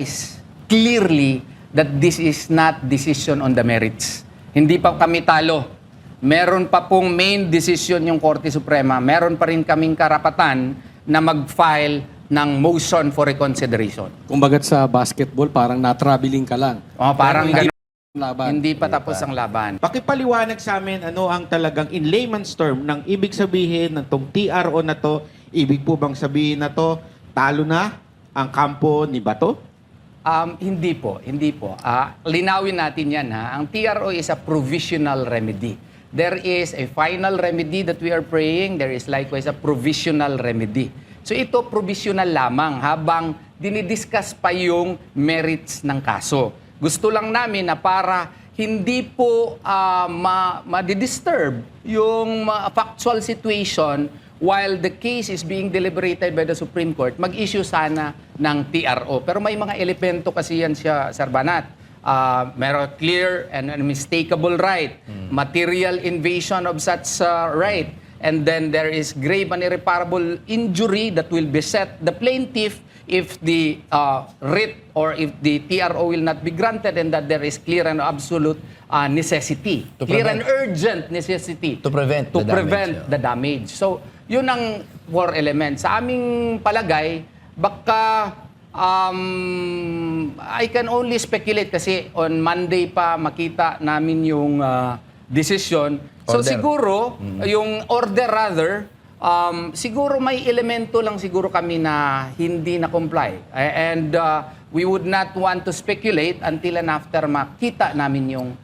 is clearly that this is not decision on the merits. Hindi pa kami talo. Meron pa pong main decision yung Korte Suprema. Meron pa rin kaming karapatan na mag-file ng motion for reconsideration. Kumbagat sa basketball, parang na-traveling ka lang. Parang Pero ganun. laban. Hindi pa tapos ang laban. Pakipaliwanag sa amin ano ang talagang in layman's term ng ibig sabihin ng tong TRO na to. Ibig po bang sabihin na to, talo na ang kampo ni Bato? Hindi po. Linawin natin yan ha. Ang TRO is a provisional remedy. There is a final remedy that we are praying. There is likewise a provisional remedy. So ito provisional lamang habang dinidiscuss pa yung merits ng kaso. Gusto lang namin na para hindi po ma-disturb yung factual situation while the case is being deliberated by the Supreme Court, mag-issue sana ng TRO. Pero may mga elemento kasi yan siya, Sir Banat. Meron clear and unmistakable right, material invasion of such right, and then there is grave and irreparable injury that will beset the plaintiff if the writ or if the TRO will not be granted, and that there is clear and absolute necessity, clear and urgent necessity To prevent the damage. So, yun ang 4 elements. Sa aming palagay, baka I can only speculate kasi on Monday pa makita namin yung decision. So Order. siguro, yung order rather, siguro may elemento lang siguro kami na hindi na-comply. And we would not want to speculate until and after makita namin yung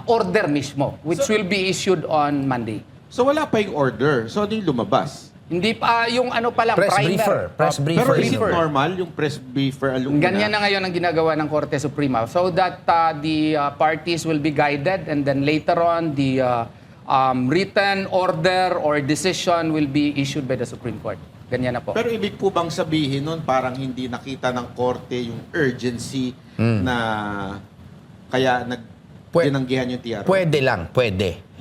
order mismo, which will be issued on Monday. So wala pa yung order. So ano yung lumabas? Hindi pa, yung ano pa lang, Press primer. briefer. Press briefer. Pero is it briefer. normal yung press briefer? Ganyan na ngayon ang ginagawa ng Korte Suprema. So that the parties will be guided, and then later on, the written order or decision will be issued by the Supreme Court. Ganyan na po. Pero ibig po bang sabihin nun parang hindi nakita ng korte yung urgency na kaya tinanggihan yung TRO? Pwede lang, pwede.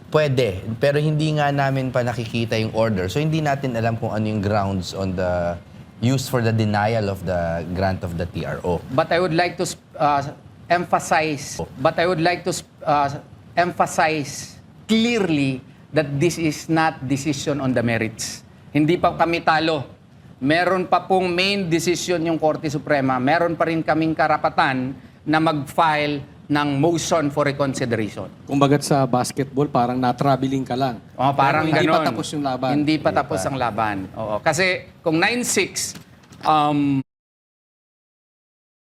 Pwede. Pero hindi nga namin pa nakikita yung order. So hindi natin alam kung ano yung grounds on the use for the denial of the grant of the TRO. But I would like to emphasize clearly that this is not decision on the merits. Hindi pa kami talo. Meron pa pong main decision yung Korte Suprema. Meron pa rin kaming karapatan na mag-file ng motion for reconsideration. Kumbagat sa basketball, parang na-traveling ka lang. Parang Pero hindi pa ganon. tapos yung laban. Hindi pa tapos ang laban. Oo. Kasi kung 9-6,